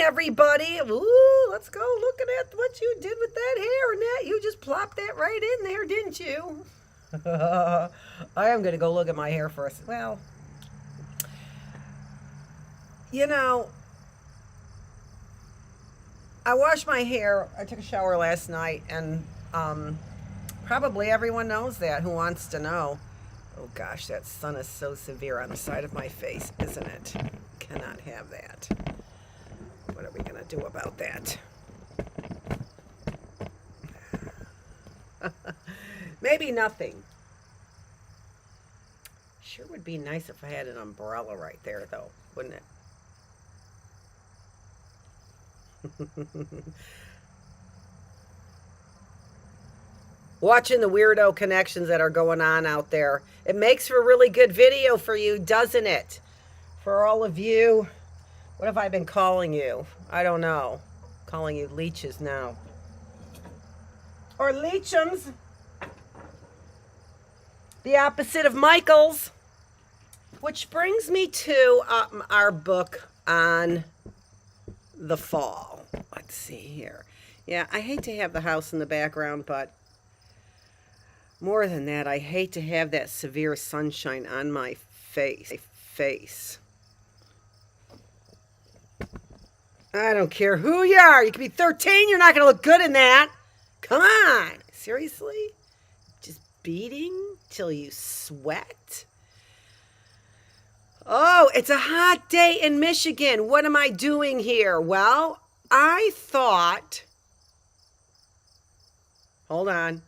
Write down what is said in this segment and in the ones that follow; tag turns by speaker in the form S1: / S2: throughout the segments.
S1: everybody. Ooh, let's go looking at what you did with that hair, Annette. You just plopped that right in there, didn't you? I am going to go look at my hair first. Well, you know, I washed my hair. I took a shower last night, and probably everyone knows that who wants to know. Oh gosh, that sun is so severe on the side of my face, isn't it? Cannot have that. What are we going to do about that? Maybe nothing. Sure would be nice if I had an umbrella right there, though, wouldn't it? Watching the weirdo connections that are going on out there. It makes for a really good video for you, doesn't it? For all of you. What have I been calling you? I don't know. Calling you leeches now. Or leechums. The opposite of Michael's. Which brings me to our book on the fall. Let's see here. Yeah, I hate to have the house in the background, but more than that, I hate to have that severe sunshine on my face. I don't care who you are. You can be 13. You're not going to look good in that. Come on. Seriously? Just beating till you sweat? Oh, it's a hot day in Michigan. What am I doing here? Well, I thought... Hold on.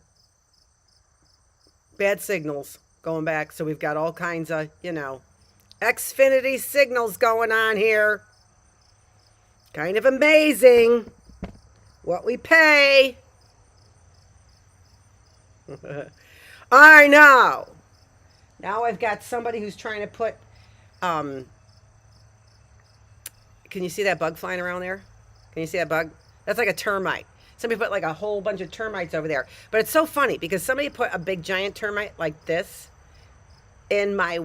S1: Bad signals going back. So we've got all kinds of, Xfinity signals going on here. Kind of amazing what we pay. I know. Now I've got somebody who's trying to put, can you see that bug flying around there? Can you see that bug? That's like a termite. Somebody put like a whole bunch of termites over there. But it's so funny because somebody put a big giant termite like this in my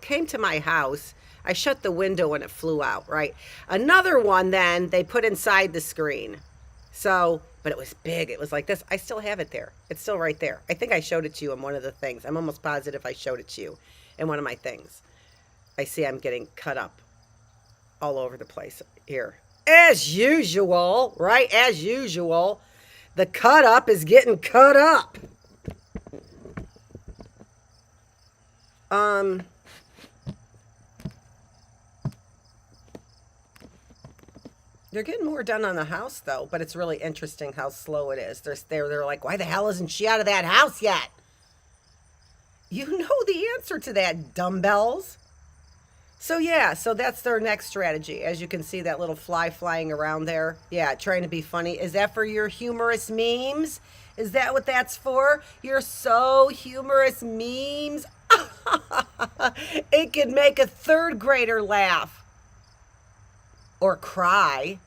S1: came to my house. I shut the window and it flew out, right? Another one then they put inside the screen. So, but it was big. It was like this. I still have it there. It's still right there. I think I showed it to you in one of the things. I'm almost positive I showed it to you in one of my things. I see I'm getting cut up all over the place here. As usual, right? As usual, the cut up is getting cut up. They're getting more done on the house, though, but it's really interesting how slow it is. They're like, why the hell isn't she out of that house yet? You know the answer to that, dumbbells. So, yeah, so that's their next strategy. As you can see, that little fly flying around there. Yeah, trying to be funny. Is that for your humorous memes? Is that what that's for? Your so humorous memes? It could make a third grader laugh. Or cry.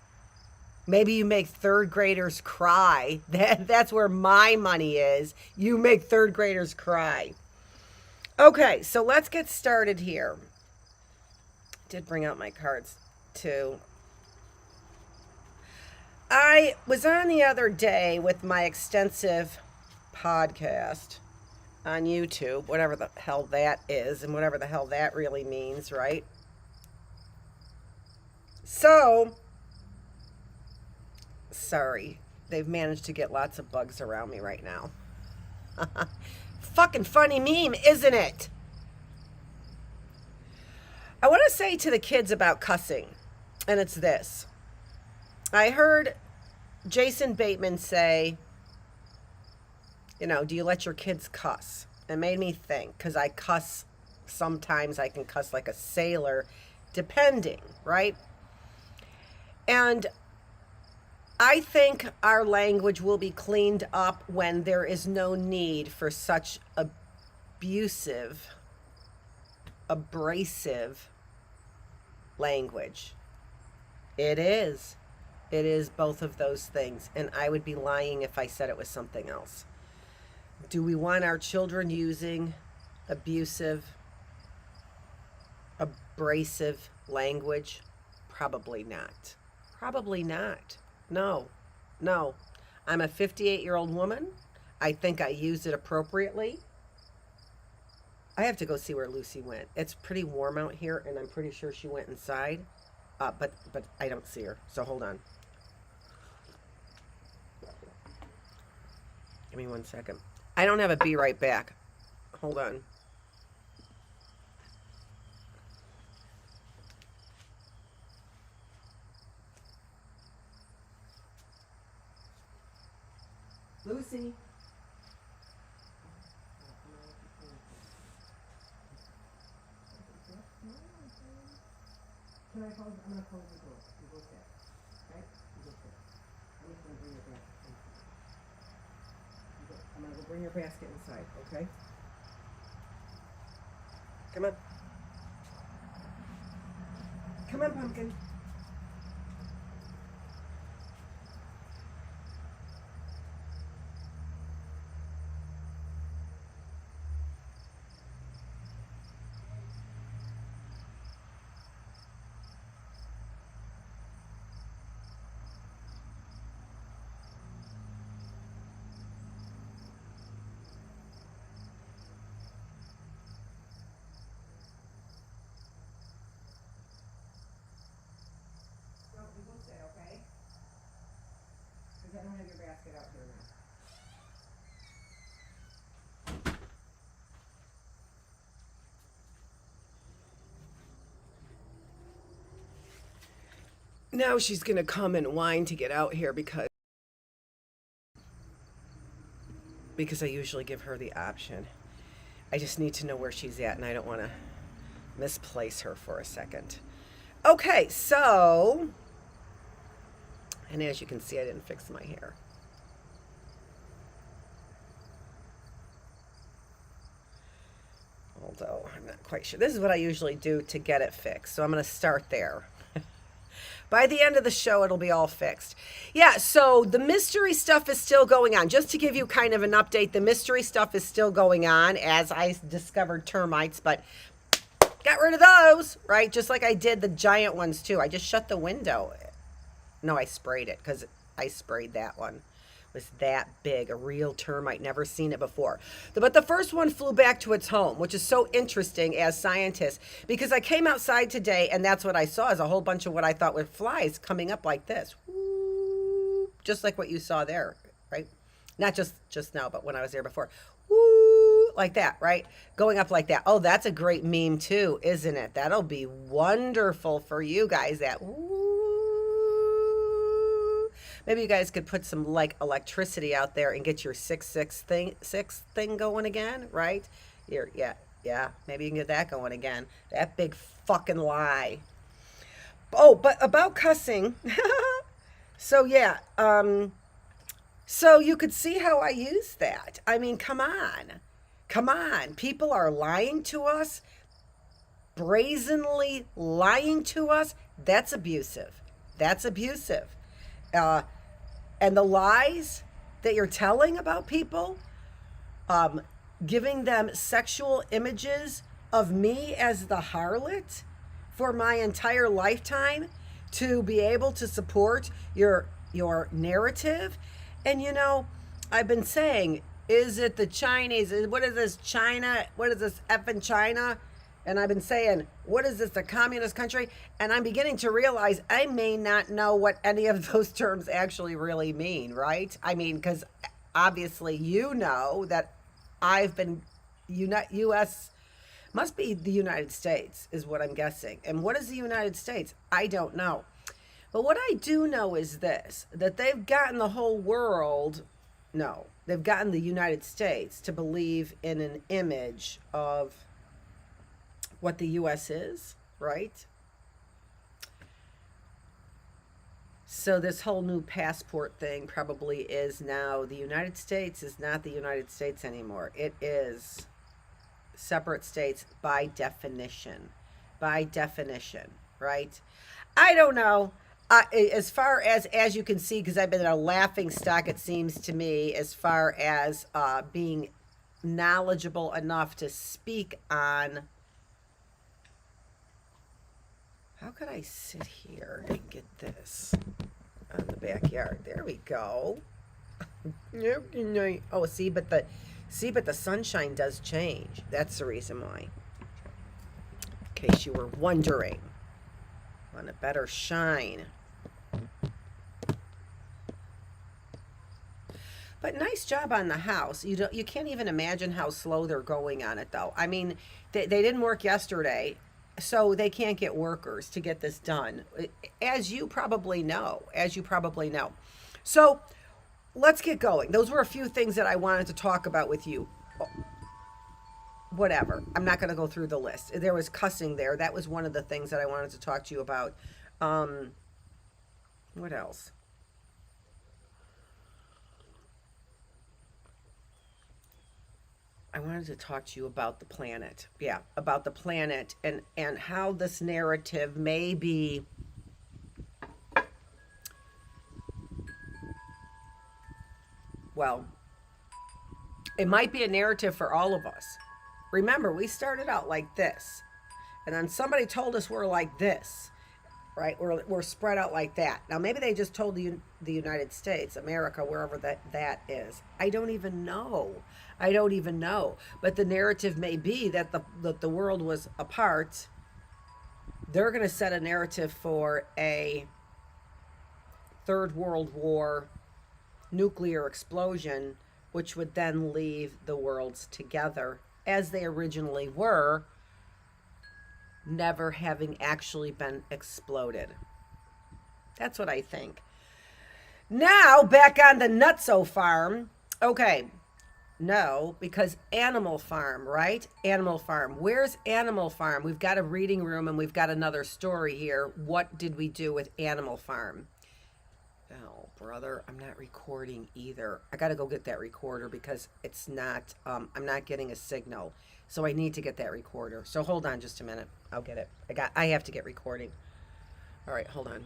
S1: Maybe you make third graders cry. That's where my money is. You make third graders cry. Okay, so let's get started here. Did bring out my cards too. I was on the other day with my extensive podcast on YouTube, whatever the hell that is, and whatever the hell that really means, right? So, sorry, they've managed to get lots of bugs around me right now. Fucking funny meme, isn't it? I want to say to the kids about cussing, and it's this. I heard Jason Bateman say, do you let your kids cuss? It made me think, because I cuss, sometimes I can cuss like a sailor, depending, right? And I think our language will be cleaned up when there is no need for such abrasive language. It is. It is both of those things. And I would be lying if I said it was something else. Do we want our children using abrasive language? Probably not. Probably not. No, no. I'm a 58-year-old woman. I think I used it appropriately. I have to go see where Lucy went. It's pretty warm out here, and I'm pretty sure she went inside. But I don't see her. So hold on. Give me 1 second. I don't have a be right back. Hold on. Lucy. Can I close? I'm gonna close the door. You go sit. Okay? You go sit. I'm just gonna bring your basket inside. I'm gonna go bring your basket inside, okay? Come on. Come on, pumpkin. No, you go sit, okay? Because I don't have your basket out here now. Now she's gonna come and whine to get out here because I usually give her the option. I just need to know where she's at, and I don't want to misplace her for a second. Okay, so, and as you can see, I didn't fix my hair. Although I'm not quite sure. This is what I usually do to get it fixed. So I'm going to start there. By the end of the show, it'll be all fixed. Yeah, so the mystery stuff is still going on. Just to give you kind of an update, the mystery stuff is still going on as I discovered termites, but got rid of those, right? Just like I did the giant ones too. I just shut the window. No, I sprayed it because I sprayed that one. Was that big, a real termite, never seen it before. But the first one flew back to its home, which is so interesting as scientists, because I came outside today and that's what I saw is a whole bunch of what I thought were flies coming up like this. Woo, just like what you saw there, right? Not just now, but when I was there before. Woo, like that, right? Going up like that. Oh, that's a great meme too, isn't it? That'll be wonderful for you guys, that woo. Maybe you guys could put some like electricity out there and get your 666 thing going again, right? Yeah. Maybe you can get that going again. That big fucking lie. Oh, but about cussing. So yeah, so you could see how I use that. I mean, come on. Come on. People are lying to us, brazenly lying to us. That's abusive. That's abusive. Uh, and the lies that you're telling about people, um, giving them sexual images of me as the harlot for my entire lifetime to be able to support your narrative. And you know, I've been saying, is it the Chinese? What is this China? What is this effing China? And I've been saying, what is this, a communist country? And I'm beginning to realize I may not know what any of those terms actually really mean, right? I mean, because obviously you know that I've been, U.S. must be the United States is what I'm guessing. And what is the United States? I don't know. But what I do know is this, that they've gotten the whole world, no, they've gotten the United States to believe in an image of what the U.S. is, right? So this whole new passport thing probably is now the United States is not the United States anymore. It is separate states by definition. By definition, right? I don't know. As far as you can see, because I've been in a laughing stock, it seems to me, as far as being knowledgeable enough to speak on How could I sit here and get this on the backyard? There we go. Oh, but the sunshine does change. That's the reason why. In case you were wondering. Want a better shine. But nice job on the house. You can't even imagine how slow they're going on it, though. I mean, they didn't work yesterday, so they can't get workers to get this done, as you probably know. So let's get going. Those were a few things that I wanted to talk about with you. Whatever. I'm not going to go through the list. There was cussing there. That was one of the things that I wanted to talk to you about. What else? I wanted to talk to you about the planet. Yeah, about the planet and how this narrative may be well, it might be a narrative for all of us. Remember, we started out like this, and then somebody told us we're like this, right? We're spread out like that. Now, maybe they just told the United States, America, wherever that is. I don't even know. But the narrative may be that the world was apart. They're going to set a narrative for a Third World War nuclear explosion, which would then leave the worlds together as they originally were, never having actually been exploded. That's what I think. Now, back on the Nutso farm. Okay. No, because Animal Farm, right? Animal Farm. Where's Animal Farm? We've got a reading room and we've got another story here. What did we do with Animal Farm? Oh, brother, I'm not recording either. I got to go get that recorder because it's not, I'm not getting a signal. So I need to get that recorder. So hold on just a minute. I'll get it. I have to get recording. All right, hold on.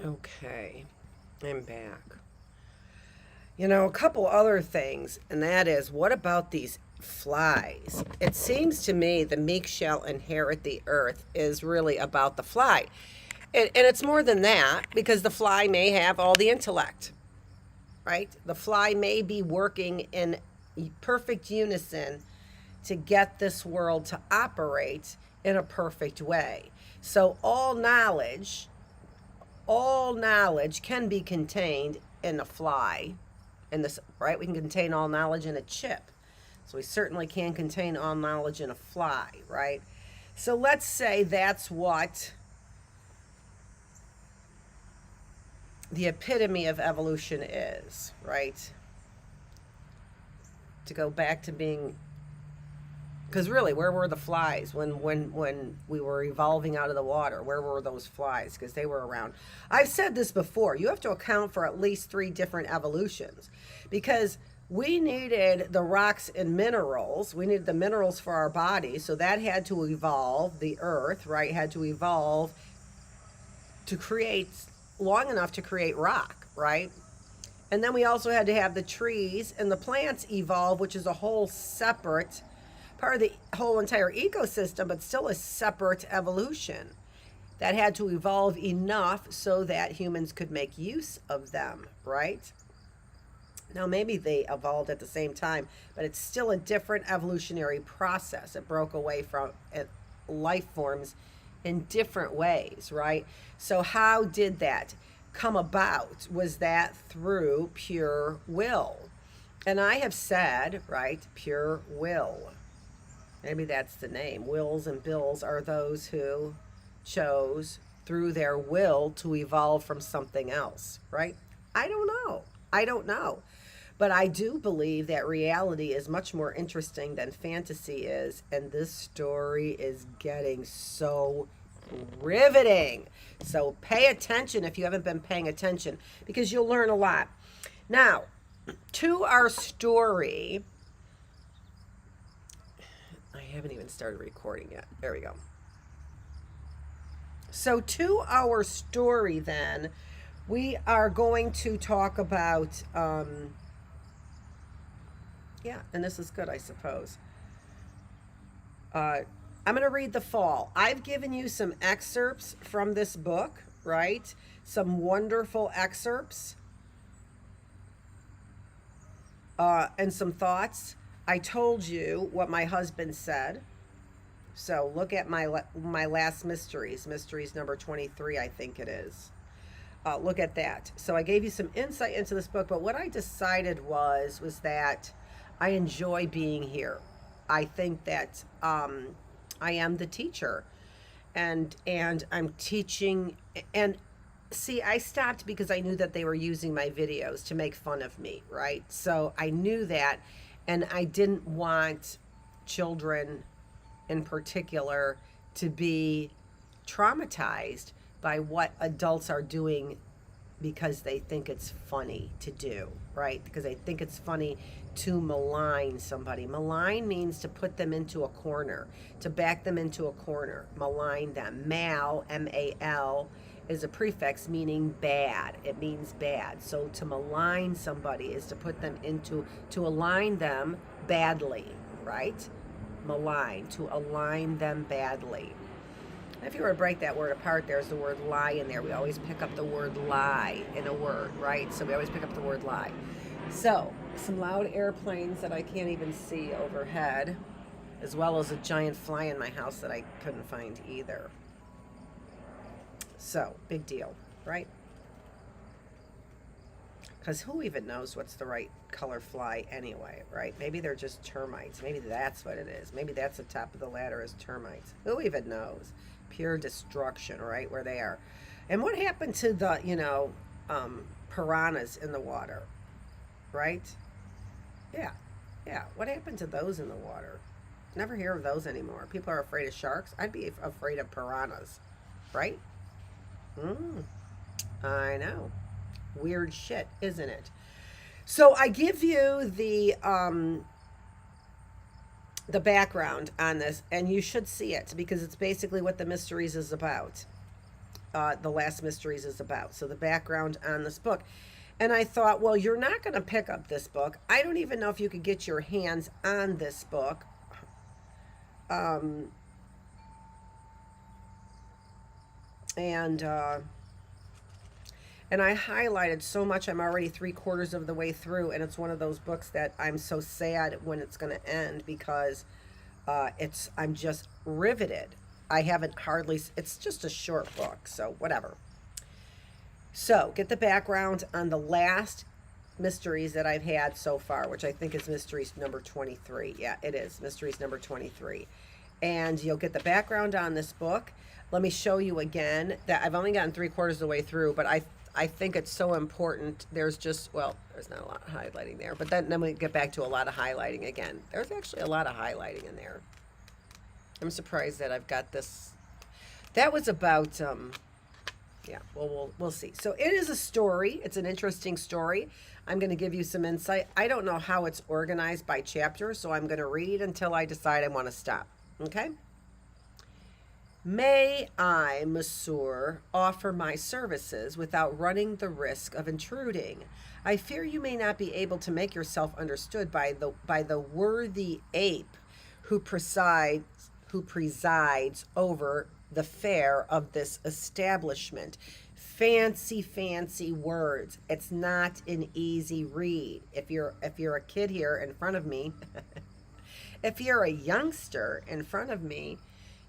S1: Okay, I'm back. A couple other things, and that is, what about these flies? It seems to me the meek shall inherit the earth is really about the fly. And it's more than that, because the fly may have all the intellect, right? The fly may be working in perfect unison to get this world to operate in a perfect way. So all knowledge can be contained in a fly. In this, right? We can contain all knowledge in a chip. So we certainly can contain all knowledge in a fly, right? So let's say that's what the epitome of evolution is, right? To go back to being, because really, where were the flies when we were evolving out of the water? Where were those flies? Because they were around. I've said this before. You have to account for at least 3 different evolutions, because we needed the rocks and minerals. We needed the minerals for our body, so that had to evolve. The earth, right, had to evolve to create long enough to create rock, right? And then we also had to have the trees and the plants evolve, which is a whole separate part of the whole entire ecosystem, but still a separate evolution that had to evolve enough so that humans could make use of them, right? Now, maybe they evolved at the same time, but it's still a different evolutionary process. It broke away from life forms in different ways, right? So, how did that come about? Was that through pure will? And I have said, right, pure will. Maybe that's the name. Wills and bills are those who chose through their will to evolve from something else, right? I don't know. I don't know. But I do believe that reality is much more interesting than fantasy is. And this story is getting so riveting. So pay attention if you haven't been paying attention, because you'll learn a lot. Now, to our story. I haven't even started recording yet. There we go. So to our story then, we are going to talk about, yeah, and this is good, I suppose. I'm going to read The Fall. I've given you some excerpts from this book, right? Some wonderful excerpts and some thoughts. I told you what my husband said. So look at my last mysteries number 23, I think it is. Look at that. So I gave you some insight into this book, but what I decided was that I enjoy being here. I think that I am the teacher, and I'm teaching. And see, I stopped because I knew that they were using my videos to make fun of me, right? So I knew that, and I didn't want children in particular to be traumatized by what adults are doing because they think it's funny to do, right? Because they think it's funny to malign somebody. Malign means to put them into a corner, to back them into a corner, malign them. Mal, M-A-L, is a prefix meaning bad. It means bad. So to malign somebody is to put them into, to align them badly, right? Malign, to align them badly. If you were to break that word apart, there's the word lie in there. We always pick up the word lie in a word, right? So we always pick up the word lie. So, some loud airplanes that I can't even see overhead, as well as a giant fly in my house that I couldn't find either. So, big deal, right? Because who even knows what's the right color fly anyway, right? Maybe they're just termites. Maybe that's what it is. Maybe that's the top of the ladder is termites. Who even knows? Pure destruction, right, where they are. And what happened to the, piranhas in the water, right? Yeah. What happened to those in the water? Never hear of those anymore. People are afraid of sharks. I'd be afraid of piranhas, right? I know. Weird shit, isn't it? So I give you the background on this, and you should see it because it's basically what the mysteries is about. The last mysteries is about. So the background on this book. And I thought, well, you're not going to pick up this book. I don't even know if you could get your hands on this book. And I highlighted so much. I'm already 3/4 of the way through, and it's one of those books that I'm so sad when it's going to end because I'm just riveted. I haven't hardly, it's just a short book, so whatever. So get the background on the last mysteries that I've had so far, which I think is mysteries number 23. Yeah, it is mysteries number 23. And you'll get the background on this book. Let me show you again that I've only gotten 3/4 of the way through, but I think it's so important. There's just, well, there's not a lot of highlighting there, but then we get back to a lot of highlighting again. There's actually a lot of highlighting in there. I'm surprised that I've got this. That was about, yeah, well, we'll see. So it is a story. It's an interesting story. I'm going to give you some insight. I don't know how it's organized by chapter, so I'm going to read until I decide I want to stop. Okay? May I, monsieur, offer my services without running the risk of intruding? I fear you may not be able to make yourself understood by the worthy ape who presides over the fare of this establishment. Fancy, fancy words. It's not an easy read. If you're a kid here in front of me, if you're a youngster in front of me,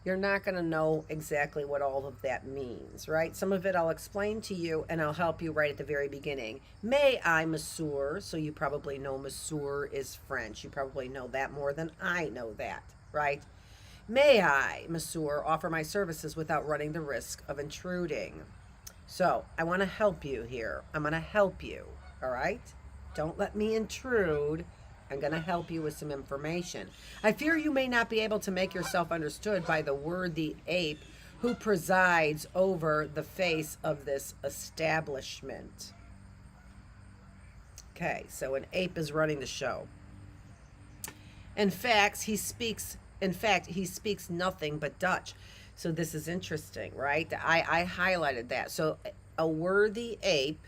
S1: you're not going to know exactly what all of that means, right? Some of it I'll explain to you and I'll help you right at the very beginning. May I, monsieur? So you probably know monsieur is French. You probably know that more than I know that, right? May I, monsieur, offer my services without running the risk of intruding? So I want to help you here. I'm going to help you, all right? Don't let me intrude. I'm going to help you with some information. I fear you may not be able to make yourself understood by the worthy ape who presides over the face of this establishment. Okay, so an ape is running the show. In fact, he speaks nothing but Dutch. So this is interesting, right? I highlighted that. So a worthy ape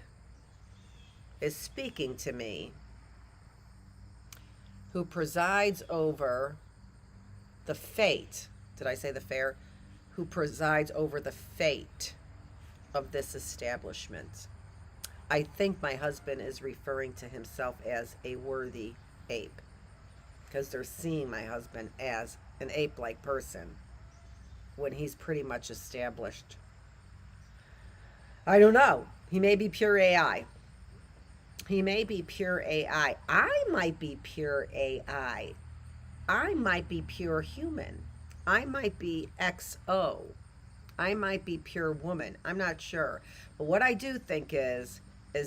S1: is speaking to me, who presides over the fate, did I say the fair? Who presides over the fate of this establishment. I think my husband is referring to himself as a worthy ape, because they're seeing my husband as an ape-like person when he's pretty much established. I don't know. He may be pure AI. He may be pure AI. I might be pure AI. I might be pure human. I might be XO. I might be pure woman. I'm not sure. But what I do think is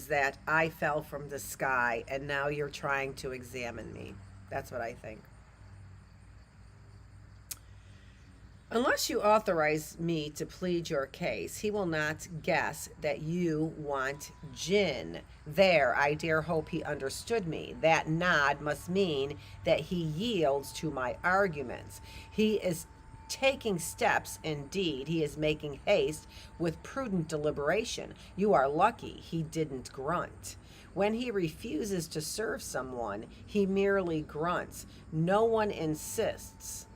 S1: that I fell from the sky and now you're trying to examine me. That's what I think. Unless you authorize me to plead your case, he will not guess that you want gin. There, I dare hope he understood me. That nod must mean that he yields to my arguments. He is taking steps, indeed. He is making haste with prudent deliberation. You are lucky he didn't grunt. When he refuses to serve someone, he merely grunts. No one insists.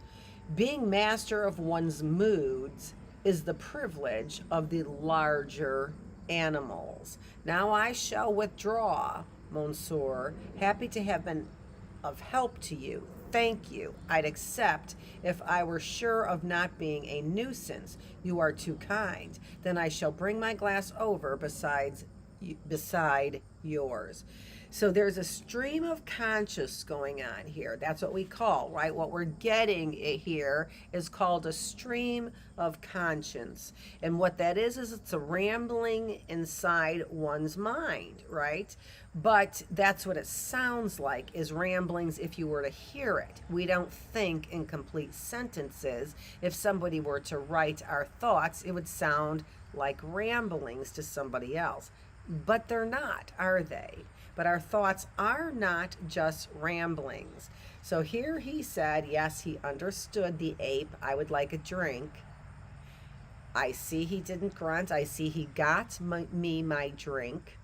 S1: Being master of one's moods is the privilege of the larger animals. Now I shall withdraw, monsieur, happy to have been of help to you. Thank you. I'd accept if I were sure of not being a nuisance. You are too kind. Then I shall bring my glass over beside yours. So there's a stream of conscious going on here. That's what we call, right? What we're getting here is called a stream of conscience. And what that is it's a rambling inside one's mind, right? But that's what it sounds like, is ramblings if you were to hear it. We don't think in complete sentences. If somebody were to write our thoughts, it would sound like ramblings to somebody else. But they're not, are they? But our thoughts are not just ramblings. So here he said, yes, he understood the ape. I would like a drink. I see he didn't grunt. I see he got me my drink.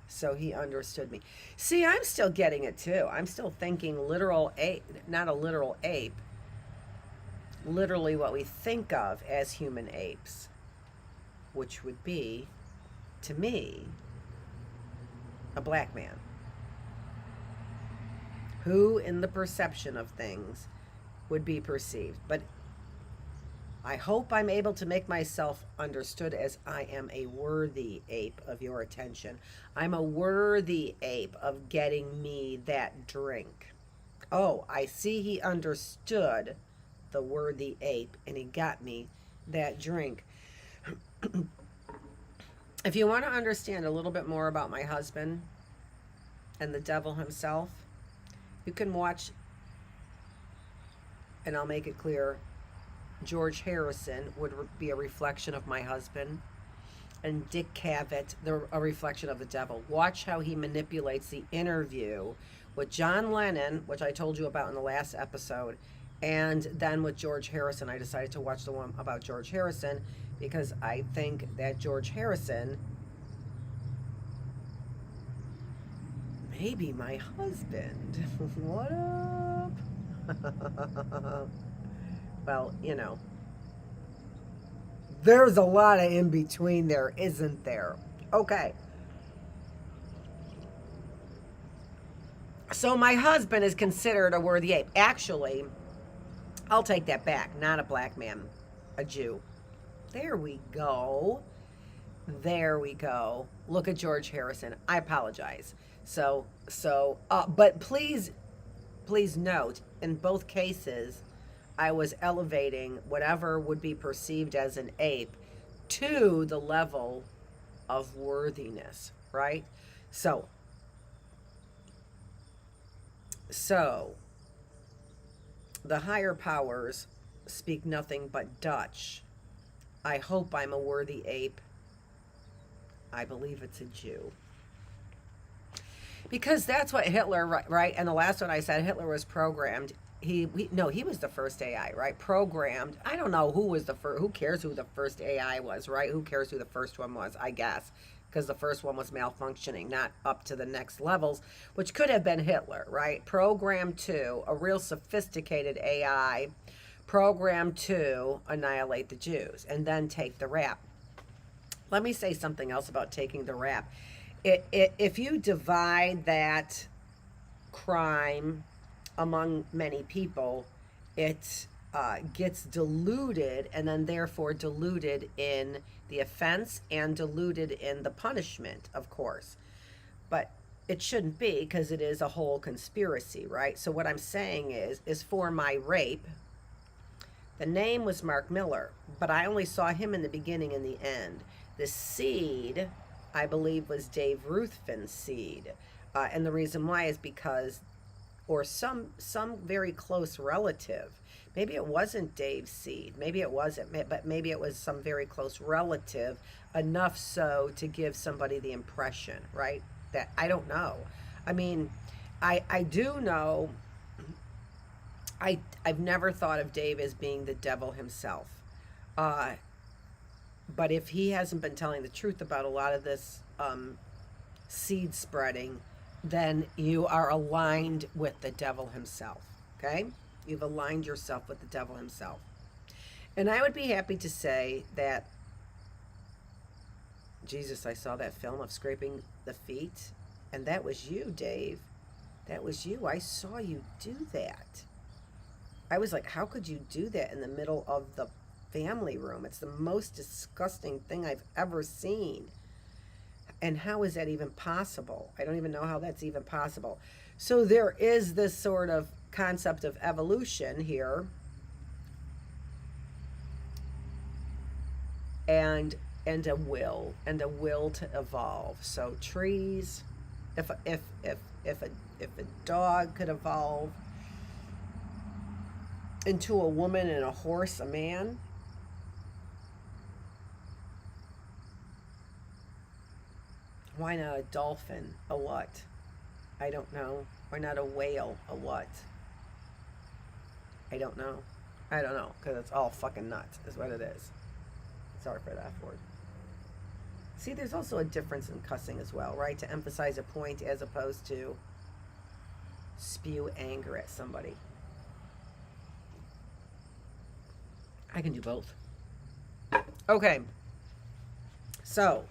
S1: So he understood me. See, I'm still getting it too. I'm still thinking literal ape, not a literal ape. Literally what we think of as human apes, which would be, to me, a black man who, in the perception of things, would be perceived. But I hope I'm able to make myself understood as I am a worthy ape of your attention. I'm a worthy ape of getting me that drink. Oh, I see he understood the worthy ape and he got me that drink. If you want to understand a little bit more about my husband and the devil himself, you can watch, and I'll make it clear, George Harrison would be a reflection of my husband. and Dick Cavett, a reflection of the devil. Watch how he manipulates the interview with John Lennon, which I told you about in the last episode, and then with George Harrison. I decided to watch the one about George Harrison because I think that George Harrison may be my husband. What up? Well, you know, there's a lot of in between there, isn't there? Okay. So my husband is considered a worthy ape. Actually, I'll take that back. Not a black man, a Jew. There we go. There we go. Look at George Harrison. I apologize. But please note, in both cases, I was elevating whatever would be perceived as an ape to the level of worthiness, right? So the higher powers speak nothing but Dutch. I hope I'm a worthy ape. I believe it's a Jew. Because that's what Hitler, right? And the last one I said, Hitler was programmed. He was the first AI, right? Programmed. I don't know who was the first. Who cares who the first AI was, right? Who cares who the first one was? I guess because the first one was malfunctioning, not up to the next levels, which could have been Hitler, right? Programmed to a real sophisticated AI, programmed to annihilate the Jews and then take the rap. Let me say something else about taking the rap. If you divide that crime among many people, it gets diluted and then therefore diluted in the offense and diluted in the punishment, of course. But it shouldn't be because it is a whole conspiracy, right? So what I'm saying is for my rape, the name was Mark Miller, but I only saw him in the beginning and the end. The seed, I believe, was Dave Ruthven's seed. And the reason why is because, or some very close relative, maybe it wasn't Dave's seed, maybe it wasn't, but maybe it was some very close relative, enough so to give somebody the impression, right? That I don't know. I mean, I do know, I've never thought of Dave as being the devil himself. But if he hasn't been telling the truth about a lot of this seed spreading, then you are aligned with the devil himself, okay? You've aligned yourself with the devil himself. And I would be happy to say that, Jesus, I saw that film of scraping the feet, and that was you, Dave. That was you. I saw you do that. I was like, how could you do that in the middle of the family room? It's the most disgusting thing I've ever seen. And how is that even possible? I don't even know how that's even possible. So there is this sort of concept of evolution here. And a will to evolve. So trees, if a dog could evolve into a woman and a horse, a man, why not a dolphin? A what? I don't know. Why not a whale? A what? I don't know. I don't know, because it's all fucking nuts, is what it is. Sorry for that word. See, there's also a difference in cussing as well, right? To emphasize a point as opposed to spew anger at somebody. I can do both. Okay. So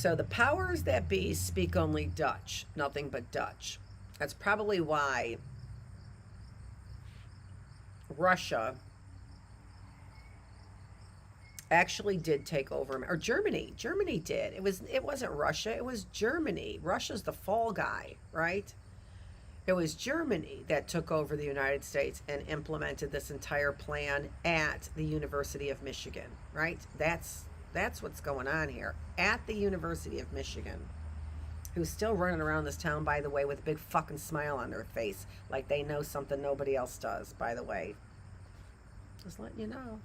S1: the powers that be speak only Dutch, nothing but Dutch. That's probably why Russia actually did take over, or Germany did. It wasn't Russia, it was Germany. Russia's the fall guy, right? It was Germany that took over the United States and implemented this entire plan at the University of Michigan, right? That's what's going on here. At the University of Michigan, who's still running around this town, by the way, with a big fucking smile on their face, like they know something nobody else does, by the way. Just letting you know.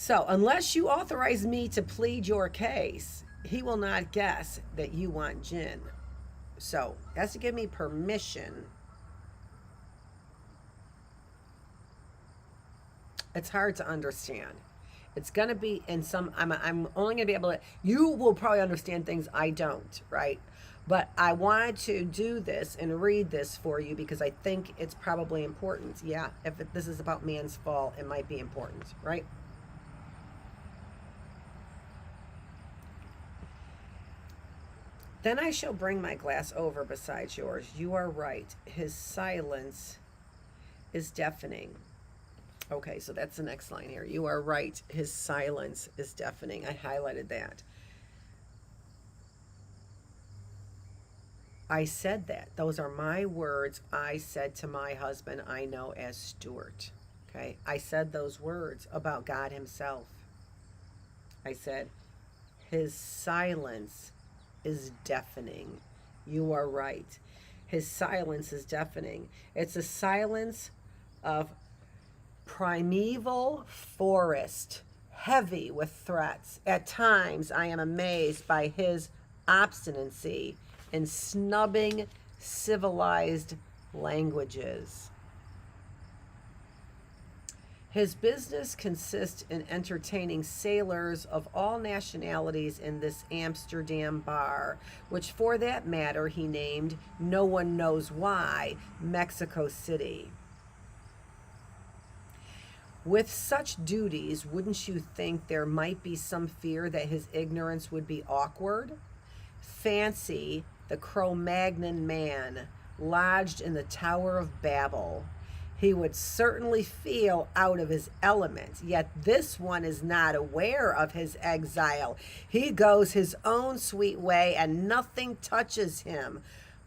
S1: So, unless you authorize me to plead your case, he will not guess that you want gin. So, he has to give me permission. It's hard to understand. It's going to be in some, I'm only going to be able to, you will probably understand things I don't, right? But I wanted to do this and read this for you because I think it's probably important. Yeah, this is about man's fall, it might be important, right? Then I shall bring my glass over beside yours. You are right. His silence is deafening. Okay, so that's the next line here. You are right. His silence is deafening. I highlighted that. I said that. Those are my words I said to my husband I know as Stuart. Okay, I said those words about God Himself. I said, His silence is deafening. You are right. His silence is deafening. It's a silence of primeval forest, heavy with threats. At times, I am amazed by his obstinacy in snubbing civilized languages. His business consists in entertaining sailors of all nationalities in this Amsterdam bar, which for that matter he named, no one knows why, Mexico City. With such duties, wouldn't you think there might be some fear that his ignorance would be awkward? Fancy the Cro-Magnon man lodged in the Tower of Babel. He would certainly feel out of his element, yet this one is not aware of his exile. He goes his own sweet way and nothing touches him.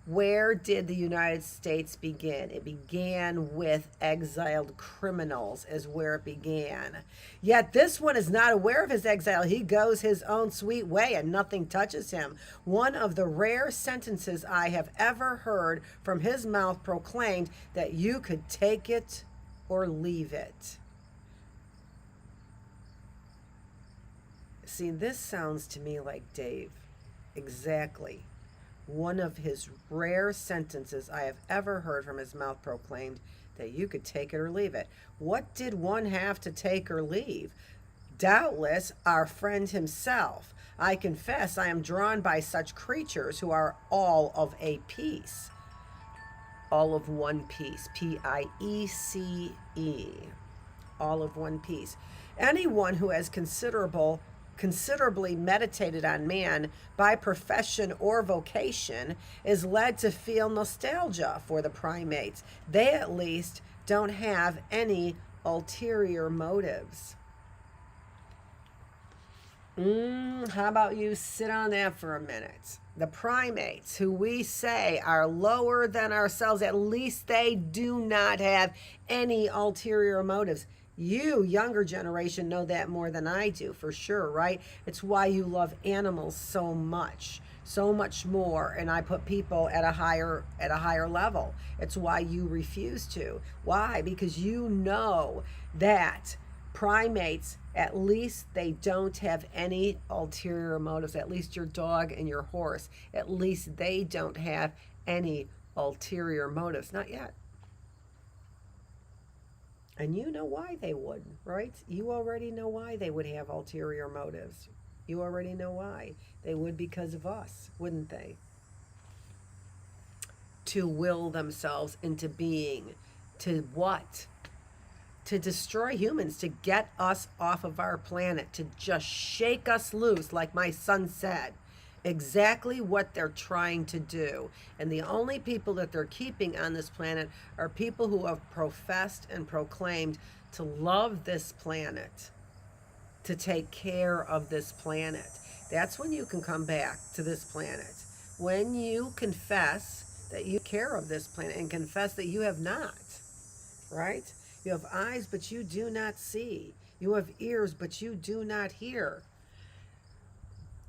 S1: Where did the United States begin? It began with exiled criminals, is where it began. Yet this one is not aware of his exile. He goes his own sweet way and nothing touches him. One of the rare sentences I have ever heard from his mouth proclaimed that you could take it or leave it. See, this sounds to me like Dave. Exactly. One of his rare sentences I have ever heard from his mouth proclaimed that you could take it or leave it. What did one have to take or leave? Doubtless our friend himself. I confess I am drawn by such creatures who are all of a piece. All of one piece. Piece. All of one piece. Anyone who has considerably meditated on man by profession or vocation is led to feel nostalgia for the primates. They at least don't have any ulterior motives. How about you sit on that for a minute? The primates, who we say are lower than ourselves, at least they do not have any ulterior motives. You, younger generation, know that more than I do, for sure, right? It's why you love animals so much more, and I put people at a higher level. It's why you refuse to. Why? Because you know that primates, at least they don't have any ulterior motives. At least your dog and your horse, at least they don't have any ulterior motives. Not yet. And you know why they would, right? You already know why they would have ulterior motives. You already know why. They would because of us, wouldn't they? To will themselves into being. To what? To destroy humans, to get us off of our planet, to just shake us loose, like my son said. Exactly what they're trying to do. And the only people that they're keeping on this planet are people who have professed and proclaimed to love this planet, to take care of this planet. That's when you can come back to this planet. When you confess that you care of this planet and confess that you have not, right? You have eyes, but you do not see. You have ears, but you do not hear.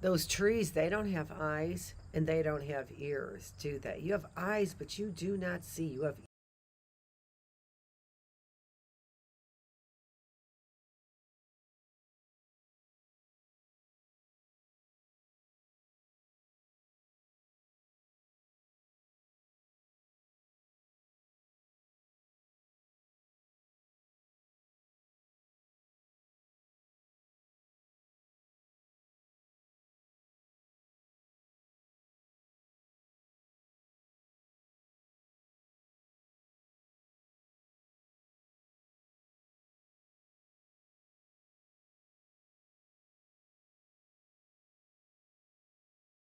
S1: Those trees, they don't have eyes and they don't have ears, do they? You have eyes, but you do not see. You have